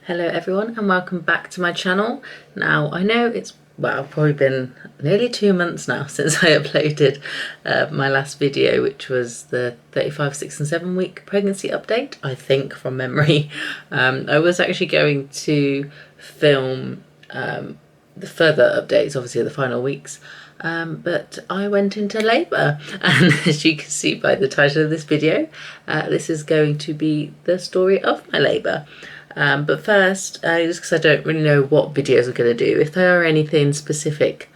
Hello everyone and welcome back to my channel. Now I know it's probably been nearly 2 months now since I uploaded my last video, which was the 35, 6 and 7 week pregnancy update, I think from memory. I was actually going to film the further updates, obviously the final weeks, but I went into labour, and as you can see by the title of this video, this is going to be the story of my labour. But first, just because I don't really know what videos I'm going to do, if there are anything specific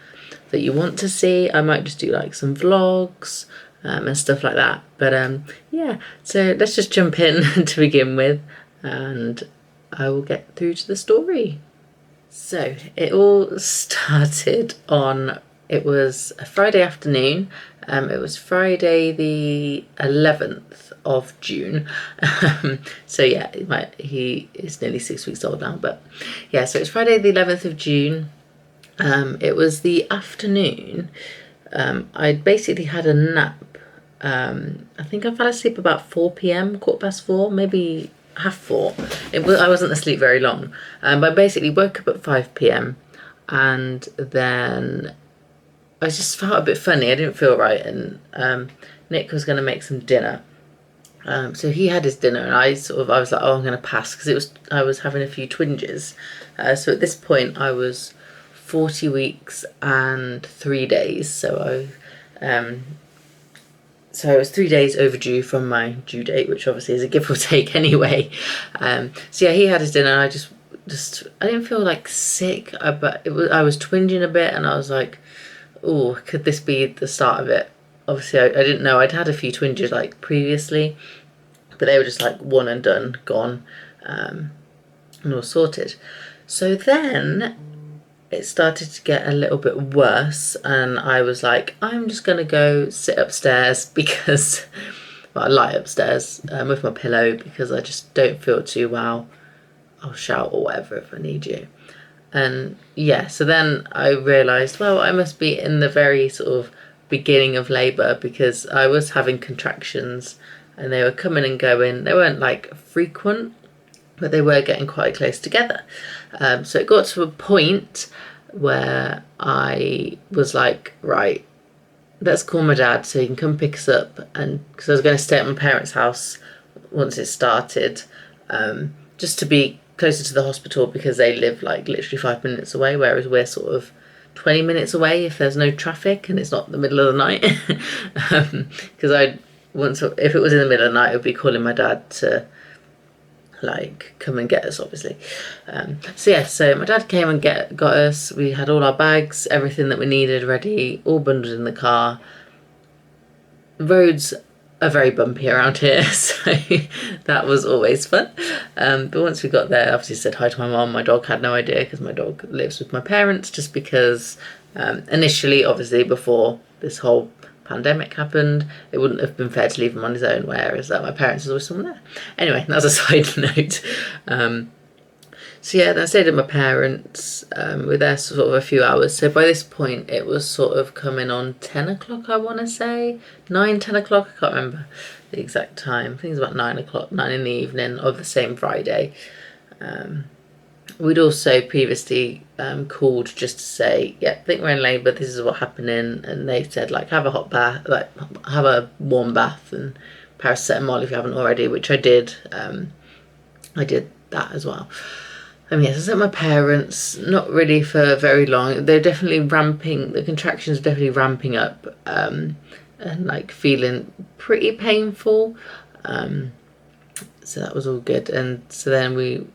that you want to see, I might just do like some vlogs and stuff like that. But yeah, so let's just jump in to begin with, and I will get through to the story. So it all started on, it was a Friday afternoon. It was Friday the 11th of June. So yeah, he is nearly 6 weeks old now, but yeah, so it's Friday the 11th of June. It was the afternoon. I'd basically had a nap. I think I fell asleep about 4 p.m, 4:15, maybe 4:30. I wasn't asleep very long. But I basically woke up at 5 p.m. and then I just felt a bit funny. I didn't feel right, and Nick was going to make some dinner. So he had his dinner, and I was like, oh, I'm going to pass, because I was having a few twinges. So at this point I was 40 weeks and 3 days. So I was 3 days overdue from my due date, which obviously is a give or take anyway. So yeah, he had his dinner, and I just I didn't feel like sick, but I was twinging a bit, and I was like, oh, could this be the start of it? Obviously, I didn't know. I'd had a few twinges like previously, but they were just like one and done, gone, and all sorted. So then it started to get a little bit worse, and I was like, I'm just going to go sit upstairs because, well, I lie upstairs with my pillow because I just don't feel too well. I'll shout or whatever if I need you. And yeah, so then I realised, well, I must be in the very sort of beginning of labour, because I was having contractions and they were coming and going. They weren't like frequent, but they were getting quite close together. So it got to a point where I was like, right, let's call my dad so he can come pick us up. And because I was going to stay at my parents' house once it started, just to be closer to the hospital, because they live like literally 5 minutes away, whereas we're sort of 20 minutes away if there's no traffic and it's not the middle of the night. Because if it was in the middle of the night, I would be calling my dad to like come and get us, obviously. So my dad came and got us. We had all our bags, everything that we needed ready, all bundled in the car. The roads are very bumpy around here, so that was always fun. But once we got there, obviously said hi to my mum. My dog had no idea, because my dog lives with my parents, just because initially, obviously, before this whole pandemic happened, it wouldn't have been fair to leave him on his own, whereas my parents was always someone there. Anyway, that's a side note. So yeah, then I stayed at my parents. We were there sort of a few hours. So by this point, it was sort of coming on 10 o'clock, I want to say. 9, 10 o'clock, I can't remember the exact time. I think it was about 9 o'clock, 9 in the evening of the same Friday. We'd also previously called just to say, yeah, I think we're in labour, this is what's happening. And they said, like, have a hot bath, like, have a warm bath and paracetamol if you haven't already, which I did. I did that as well. Yes, I was at my parents, not really for very long. They're definitely ramping, the contractions are definitely ramping up, and like feeling pretty painful. So that was all good. And so then we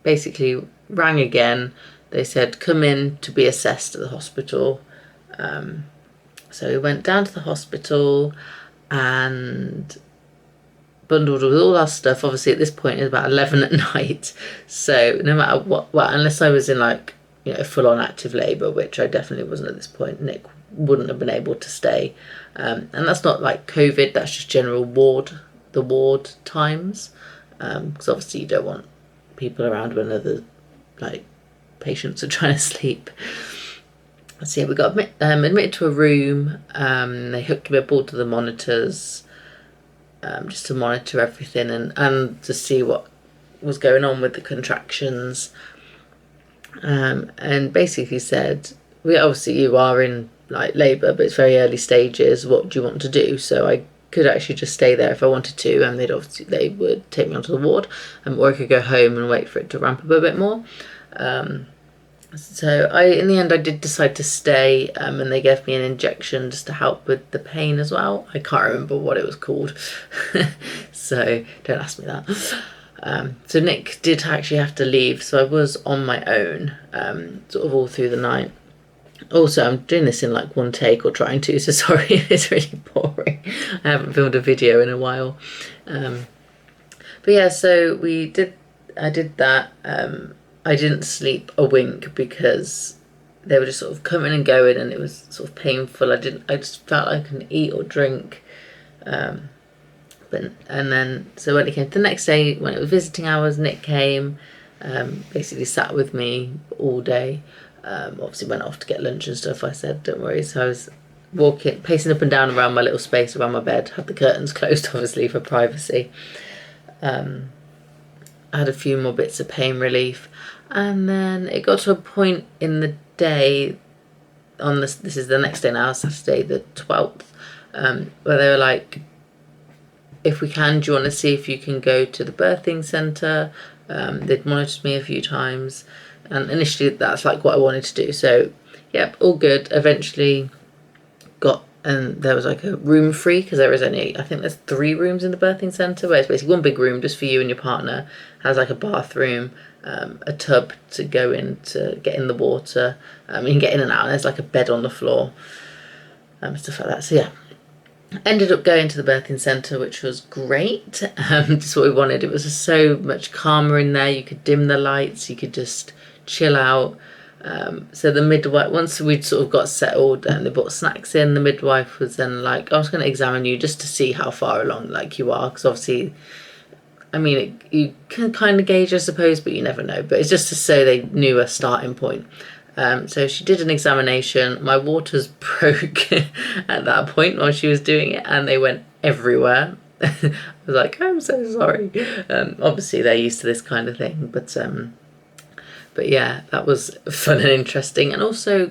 basically rang again. They said, come in to be assessed at the hospital. So we went down to the hospital and bundled with all our stuff. Obviously at this point it's about 11 at night, so no matter what, well, unless I was in like, you know, full-on active labour, which I definitely wasn't at this point, Nick wouldn't have been able to stay. And that's not like COVID, that's just general the ward times, because obviously you don't want people around when other like patients are trying to sleep. So yeah, we got admitted to a room. They hooked me up all to the monitors, just to monitor everything and to see what was going on with the contractions, and basically said, "We obviously you are in like labour, but it's very early stages. What do you want to do?" So I could actually just stay there if I wanted to, and they would take me onto the ward, or I could go home and wait for it to ramp up a bit more. So in the end, I did decide to stay, and they gave me an injection just to help with the pain as well. I can't remember what it was called, so don't ask me that. So Nick did actually have to leave, so I was on my own, sort of all through the night. Also, I'm doing this in like one take, or trying to, so sorry if it's really boring. I haven't filmed a video in a while. But yeah, so I did that. I didn't sleep a wink because they were just sort of coming and going, and it was sort of painful. I just felt like I couldn't eat or drink. And then so when it came to the next day, when it was visiting hours, Nick came, basically sat with me all day. Obviously went off to get lunch and stuff. I said, "Don't worry." So I was pacing up and down around my little space around my bed. Had the curtains closed, obviously, for privacy. I had a few more bits of pain relief, and then it got to a point in the day on this is the next day now, Saturday the 12th, where they were like, "If we can, do you want to see if you can go to the birthing centre?" They'd monitored me a few times, and initially that's like what I wanted to do. So yep, all good. Eventually and there was like a room free, because there is only, I think there's 3 rooms in the birthing centre, where it's basically one big room just for you and your partner, has like a bathroom, a tub to go in to get in the water, you can get in and out, and there's like a bed on the floor, stuff like that. So yeah, ended up going to the birthing centre, which was great. Just what we wanted. It was just so much calmer in there. You could dim the lights, you could just chill out. So the midwife, once we'd sort of got settled and they brought snacks in, the midwife was then like, "I was going to examine you just to see how far along like you are," because obviously, I mean, you can kind of gauge, I suppose, but you never know. But it's just to say they knew a starting point. So she did an examination. My waters broke at that point while she was doing it, and they went everywhere. I was like, "I'm so sorry." Obviously, they're used to this kind of thing, but yeah, that was fun and interesting, and also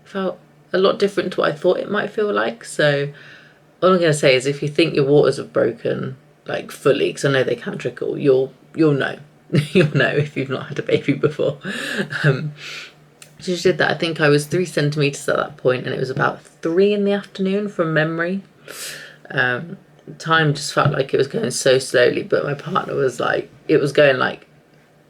felt a lot different to what I thought it might feel like. So all I'm going to say is, if you think your waters have broken, like fully, because I know they can trickle, you'll know. You'll know if you've not had a baby before. So she did that. I think I was 3 centimetres at that point, and it was about 3 in the afternoon from memory. Time just felt like it was going so slowly, but my partner was like, it was going like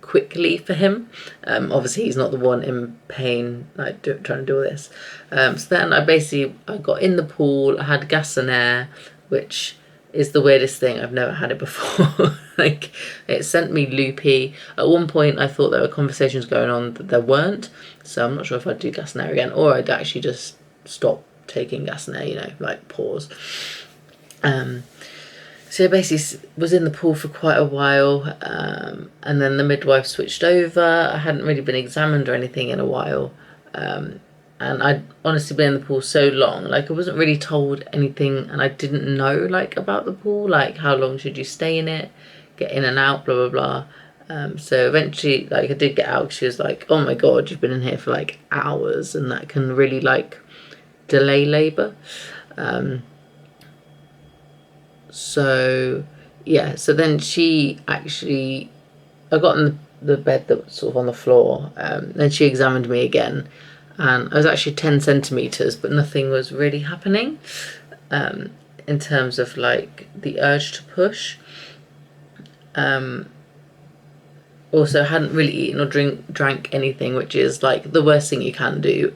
quickly for him. Obviously he's not the one in pain, like trying to do all this. So then I got in the pool. I had gas and air, which is the weirdest thing. I've never had it before. Like, it sent me loopy. At one point I thought there were conversations going on that there weren't, so I'm not sure if I'd do gas and air again, or I'd actually just stop taking gas and air, like pause. So I basically was in the pool for quite a while, and then the midwife switched over. I hadn't really been examined or anything in a while, and I'd honestly been in the pool so long, like I wasn't really told anything, and I didn't know like about the pool, like how long should you stay in it, get in and out, blah blah blah. So eventually, like, I did get out. She was like, "Oh my god, you've been in here for like hours," and that can really like delay labour. So yeah, so then I got in the bed that was sort of on the floor, then she examined me again, and I was actually 10 centimetres, but nothing was really happening, in terms of like the urge to push. Also hadn't really eaten or drank anything, which is like the worst thing you can do.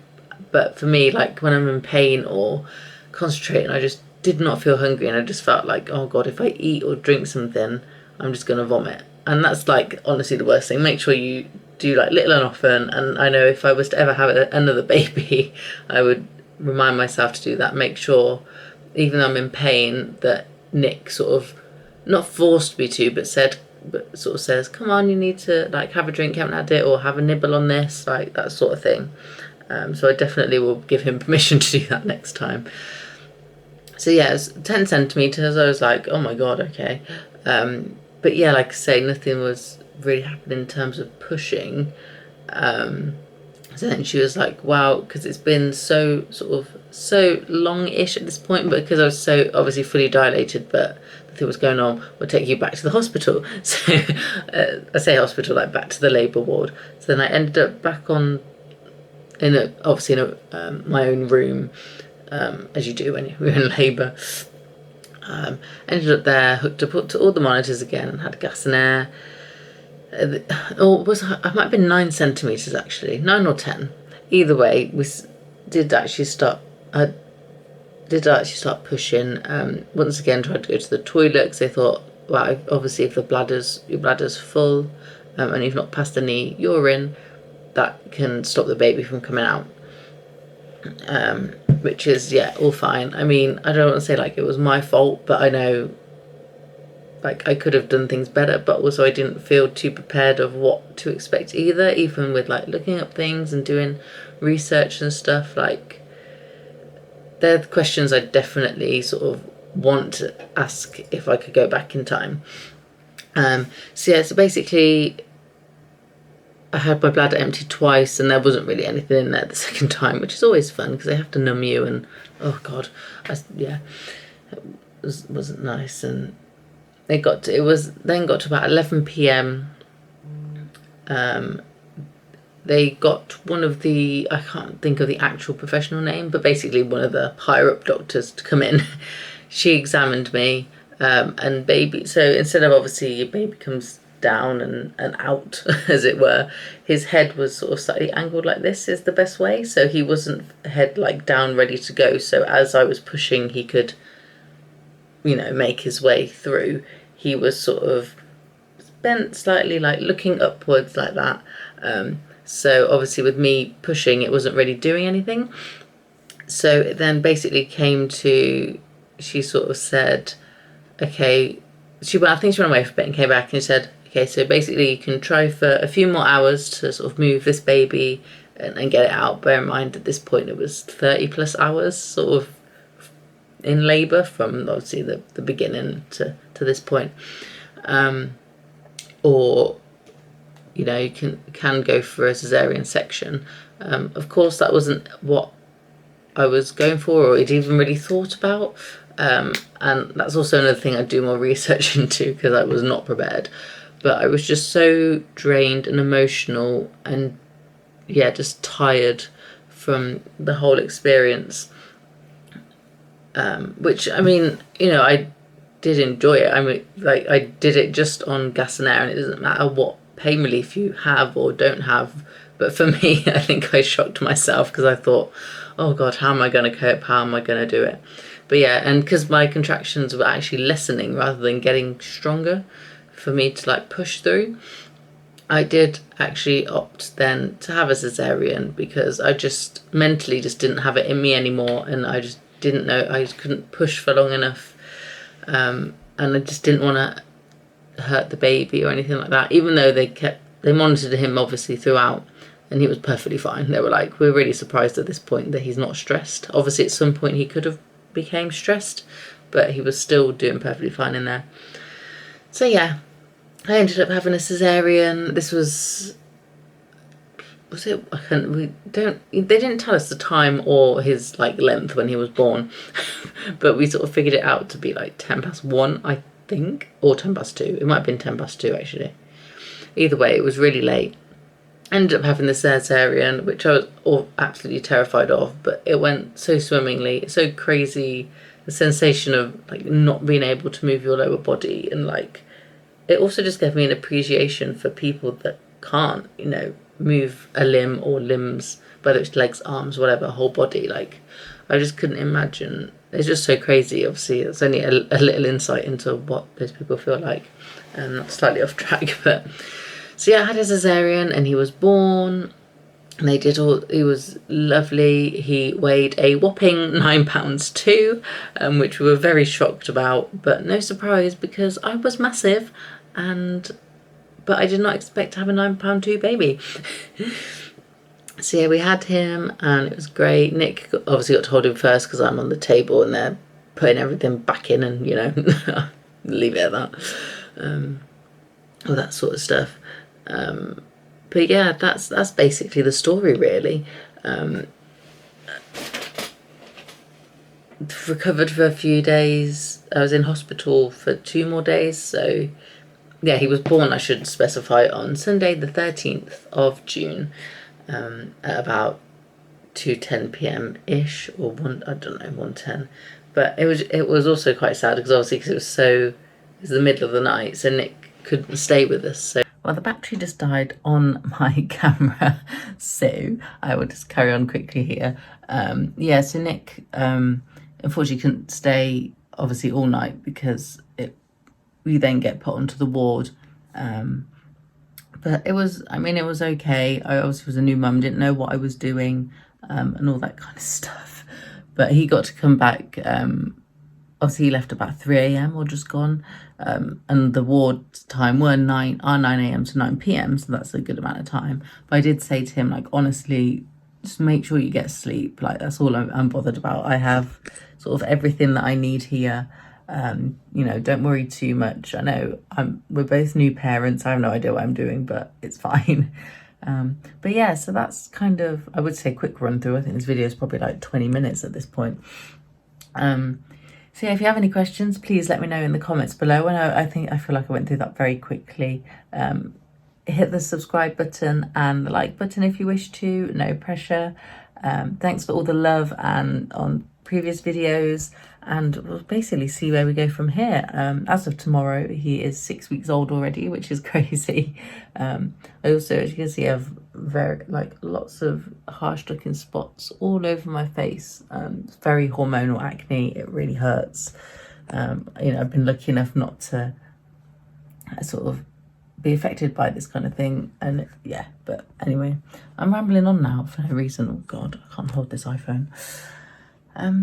But for me, like when I'm in pain or concentrating, I just did not feel hungry, and I just felt like, oh god, if I eat or drink something, I'm just gonna vomit. And that's like honestly the worst thing. Make sure you do like little and often, and I know if I was to ever have another baby, I would remind myself to do that. Make sure, even though I'm in pain, that Nick sort of not forced me to, but sort of says, "Come on, you need to like have a drink, you haven't had it, or have a nibble on this," like that sort of thing. So I definitely will give him permission to do that next time. So yeah, it's 10 centimetres. I was like, oh my god, okay. But yeah, like I say, nothing was really happened in terms of pushing. So then she was like, wow, because it's been so long-ish at this point, but because I was so obviously fully dilated, but the thing was going on, we'll take you back to the hospital. So I say hospital, like back to the labour ward. So then I ended up back on, obviously in my own room, as you do when you're in labour. Ended up there, hooked up to all the monitors again, had gas and air. I might have been 9 centimeters actually, 9 or 10. Either way, we did actually start. I did actually start pushing. Once again, tried to go to the toilet because they thought, well, obviously if your bladder's full, and you've not passed any urine, that can stop the baby from coming out. Which is, yeah, all fine. I mean, I don't want to say like it was my fault, but I know like I could have done things better, but also I didn't feel too prepared of what to expect either, even with like looking up things and doing research and stuff. Like, they're the questions I definitely sort of want to ask if I could go back in time. So basically I had my bladder emptied twice and there wasn't really anything in there the second time, which is always fun because they have to numb you, and oh god, it wasn't nice. And it got to about 11 p.m. They got one of the, I can't think of the actual professional name, but basically one of the higher up doctors to come in. She examined me, and baby, so instead of obviously your baby comes down and out, as it were, his head was sort of slightly angled like this is the best way. So he wasn't head like down ready to go. So as I was pushing, he could, make his way through. He was sort of bent slightly, like looking upwards like that. So obviously with me pushing, it wasn't really doing anything. So it then basically came to, she sort of said, okay, I think she went away for a bit and came back and said, okay, so basically you can try for a few more hours to sort of move this baby and get it out. Bear in mind at this point it was 30 plus hours sort of in labour from obviously the beginning to this point. Or you can go for a cesarean section. Of course that wasn't what I was going for or I'd even really thought about. And that's also another thing I'd do more research into because I was not prepared. But I was just so drained and emotional and just tired from the whole experience. Which, I mean, I did enjoy it. I mean, like, I did it just on gas and air, and it doesn't matter what pain relief you have or don't have. But for me, I think I shocked myself because I thought, oh God, how am I going to cope? How am I going to do it? But yeah, and because my contractions were actually lessening rather than getting stronger for me to like push through, I did actually opt then to have a cesarean because I just mentally just didn't have it in me anymore, and I just didn't know, I just couldn't push for long enough, and I just didn't want to hurt the baby or anything like that, even though they monitored him obviously throughout and he was perfectly fine. They were like, we're really surprised at this point that he's not stressed. Obviously at some point he could have became stressed, but he was still doing perfectly fine in there. So yeah, I ended up having a cesarean. This was it? They didn't tell us the time or his like length when he was born, but we sort of figured it out to be like 1:10, I think, or 2:10. It might have been 2:10 actually. Either way, it was really late. Ended up having the cesarean, which I was absolutely terrified of, but it went so swimmingly. It's so crazy, the sensation of like not being able to move your lower body, and like it also just gave me an appreciation for people that can't, move a limb or limbs, whether it's legs, arms, whatever, whole body. Like, I just couldn't imagine. It's just so crazy. Obviously, it's only a little insight into what those people feel like. Slightly off track, but so yeah, I had a cesarean and he was born. And he was lovely. He weighed a whopping 9 pounds too, which we were very shocked about, but no surprise because I was massive, but I did not expect to have a 9 pound 2 baby. So yeah, we had him and it was great. Nick obviously got to hold him first because I'm on the table and they're putting everything back in and, leave it at that. All that sort of stuff. But yeah, that's basically the story, really. Recovered for a few days. I was in hospital for 2 more days. So yeah, he was born, I should specify, on Sunday the 13th of June, at about 2:10 p.m. ish, or one, I don't know, 1:10. But it was also quite sad because obviously it was the middle of the night, so Nick couldn't stay with us. So well, the battery just died on my camera, so I will just carry on quickly here. Yeah, so Nick unfortunately couldn't stay obviously all night because we then get put onto the ward. But it was okay. I obviously was a new mum, didn't know what I was doing, and all that kind of stuff. But he got to come back. Obviously, he left about 3 a.m. or just gone. And the ward time were 9 a.m. to 9 p.m. So that's a good amount of time. But I did say to him, like, honestly, just make sure you get sleep. Like, that's all I'm bothered about. I have sort of everything that I need here. Don't worry too much. I know we're both new parents. I have no idea what I'm doing, but it's fine. But yeah, so that's kind of, I would say, quick run through. I think this video is probably like 20 minutes at this point. So yeah, if you have any questions, please let me know in the comments below. And I feel like I went through that very quickly. Hit the subscribe button and the like button if you wish to, no pressure. Thanks for all the love and on previous videos, and we'll basically see where we go from here. As of tomorrow, he is 6 weeks old already, which is crazy. I also, as you can see, have lots of harsh looking spots all over my face. It's very hormonal acne. It really hurts. I've been lucky enough not to sort of be affected by this kind of thing, and yeah, but anyway, I'm rambling on now for no reason. Oh god, I can't hold this iPhone.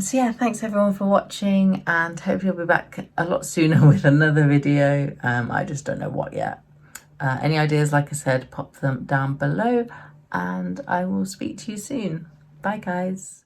So yeah, thanks everyone for watching, and hopefully I'll be back a lot sooner with another video. I just don't know what yet. Any ideas, like I said, pop them down below, and I will speak to you soon. Bye guys.